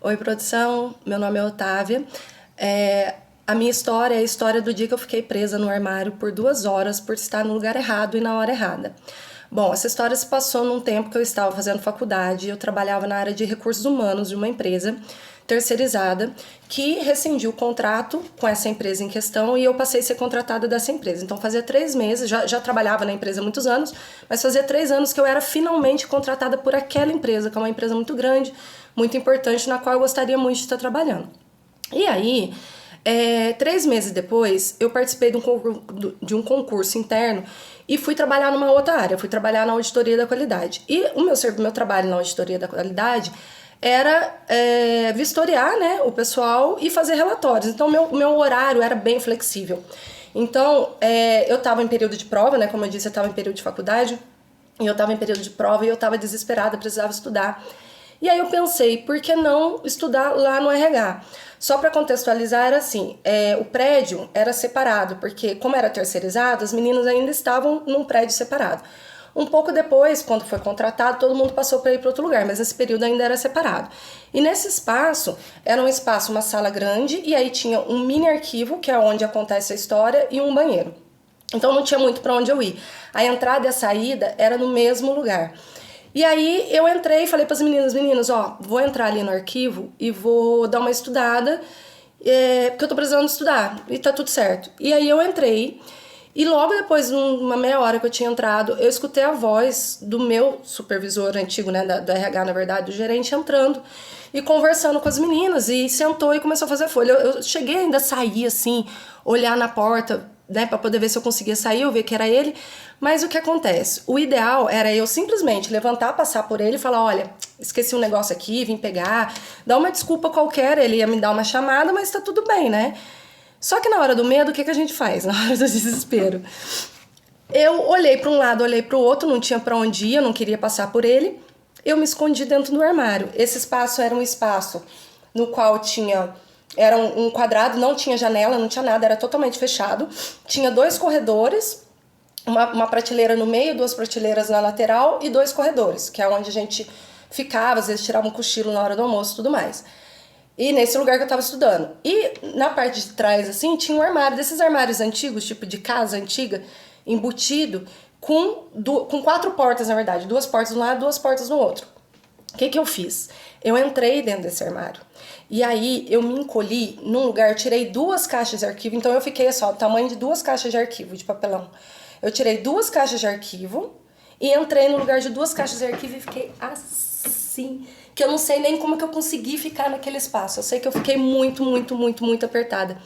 Oi, produção. Meu nome é Otávia. A minha história é a história do dia que eu fiquei presa no armário por 2 horas por estar no lugar errado e na hora errada. Bom, essa história se passou num tempo que eu estava fazendo faculdade. Eu trabalhava na área de recursos humanos de uma empresa terceirizada que rescindiu o contrato com essa empresa em questão e eu passei a ser contratada dessa empresa. Então fazia 3 meses, já trabalhava na empresa há muitos anos, mas fazia 3 anos que eu era finalmente contratada por aquela empresa, que é uma empresa muito grande, muito importante, na qual eu gostaria muito de estar trabalhando. E aí, 3 meses depois, eu participei de um concurso interno e fui trabalhar numa outra área, fui trabalhar na auditoria da qualidade. E o meu trabalho na auditoria da qualidade era vistoriar, né, o pessoal e fazer relatórios. Então, meu horário era bem flexível. Então, eu estava em período de prova, né, como eu disse, eu estava em período de faculdade, e eu estava em período de prova e eu estava desesperada, precisava estudar. E aí eu pensei, por que não estudar lá no RH? Só para contextualizar, era assim, o prédio era separado, porque como era terceirizado, as meninas ainda estavam num prédio separado. Um pouco depois, quando foi contratado, todo mundo passou para ir para outro lugar, mas nesse período ainda era separado. E nesse espaço, era um espaço, uma sala grande, e aí tinha um mini arquivo, que é onde acontece a história, e um banheiro. Então não tinha muito para onde eu ir. A entrada e a saída era no mesmo lugar. E aí eu entrei e falei para as meninas, ó, vou entrar ali no arquivo e vou dar uma estudada, porque eu tô precisando estudar, e tá tudo certo. E aí eu entrei, e logo depois, numa meia hora que eu tinha entrado, eu escutei a voz do meu supervisor antigo, né, do RH, na verdade, do gerente, entrando e conversando com as meninas, e sentou e começou a fazer folha. Eu cheguei ainda a sair, assim, olhar na porta, né, para poder ver se eu conseguia sair, eu ver que era ele. Mas o que acontece? O ideal era eu simplesmente levantar, passar por ele e falar, olha, esqueci um negócio aqui, vim pegar, dar uma desculpa qualquer, ele ia me dar uma chamada, mas tá tudo bem, né? Só que na hora do medo, o que a gente faz? Na hora do desespero. Eu olhei para um lado, olhei para o outro, não tinha para onde ir, eu não queria passar por ele. Eu me escondi dentro do armário. Esse espaço era um espaço no qual tinha... Era um quadrado, não tinha janela, não tinha nada, era totalmente fechado. Tinha 2 corredores, uma prateleira no meio, 2 prateleiras na lateral e 2 corredores, que é onde a gente ficava, às vezes tirava um cochilo na hora do almoço e tudo mais. E nesse lugar que eu tava estudando. E na parte de trás, assim, tinha um armário, desses armários antigos, tipo de casa antiga, embutido, com 4 portas, na verdade. 2 portas de um lado, 2 portas no outro. O que eu fiz? Eu entrei dentro desse armário. E aí eu me encolhi num lugar, tirei 2 caixas de arquivo. Então eu fiquei assim, ó, o tamanho de 2 caixas de arquivo, de papelão. Eu tirei 2 caixas de arquivo e entrei no lugar de 2 caixas de arquivo e fiquei assim, que eu não sei nem como que eu consegui ficar naquele espaço. Eu sei que eu fiquei muito, muito, muito, muito apertada.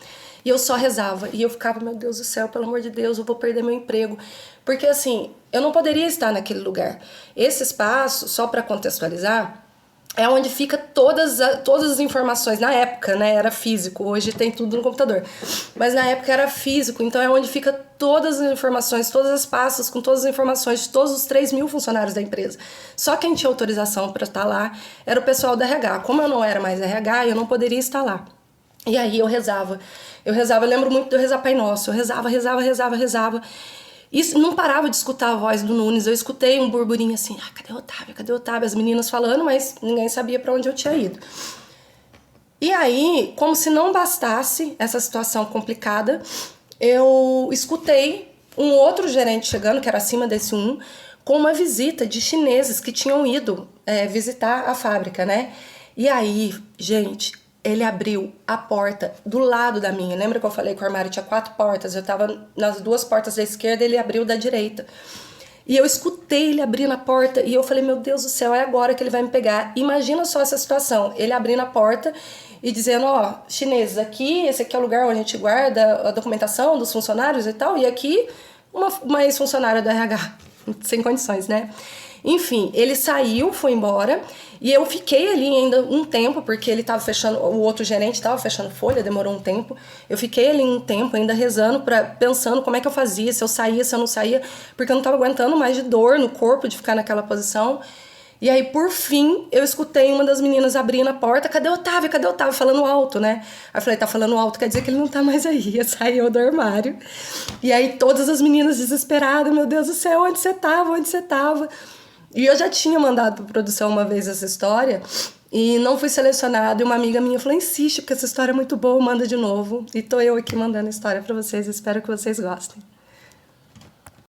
E eu só rezava. E eu ficava, meu Deus do céu, pelo amor de Deus, eu vou perder meu emprego. Porque assim, eu não poderia estar naquele lugar. Esse espaço, só para contextualizar, é onde fica todas as informações. Na época, né, era físico, hoje tem tudo no computador. Mas na época era físico, então é onde fica todas as informações, todas as pastas com todas as informações de todos os 3.000 funcionários da empresa. Só quem tinha autorização para estar lá era o pessoal da RH. Como eu não era mais RH, eu não poderia estar lá. E aí eu rezava, eu lembro muito de eu rezar Pai Nosso, eu rezava. Isso não parava de escutar a voz do Nunes. Eu escutei um burburinho assim, cadê o Otávio? Cadê o Otávio? As meninas falando, mas ninguém sabia para onde eu tinha ido. E aí, como se não bastasse essa situação complicada, eu escutei um outro gerente chegando, que era acima desse com uma visita de chineses que tinham ido visitar a fábrica, né? E aí, gente, ele abriu a porta do lado da minha. Lembra que eu falei que o armário tinha 4 portas? Eu tava nas 2 portas da esquerda, ele abriu da direita. E eu escutei ele abrindo a porta e eu falei, meu Deus do céu, é agora que ele vai me pegar. Imagina só essa situação, ele abrindo a porta e dizendo, ó, chineses, aqui, esse aqui é o lugar onde a gente guarda a documentação dos funcionários e tal, e aqui uma ex-funcionária do RH, sem condições, né? Enfim, ele saiu, foi embora, e eu fiquei ali ainda um tempo, porque ele tava fechando, o outro gerente tava fechando folha, demorou um tempo. Eu fiquei ali um tempo ainda rezando, pensando como é que eu fazia, se eu saía, se eu não saía, porque eu não tava aguentando mais de dor no corpo de ficar naquela posição. E aí, por fim, eu escutei uma das meninas abrindo a porta, cadê o Otávio? Cadê o Otávio? Falando alto, né? Aí eu falei, tá falando alto, quer dizer que ele não tá mais aí. Saiu do armário. E aí, todas as meninas desesperadas, meu Deus do céu, onde você tava? Onde você tava? E eu já tinha mandado para produção uma vez essa história e não fui selecionada. E uma amiga minha falou: insiste, porque essa história é muito boa, manda de novo. E tô eu aqui mandando a história para vocês. Espero que vocês gostem.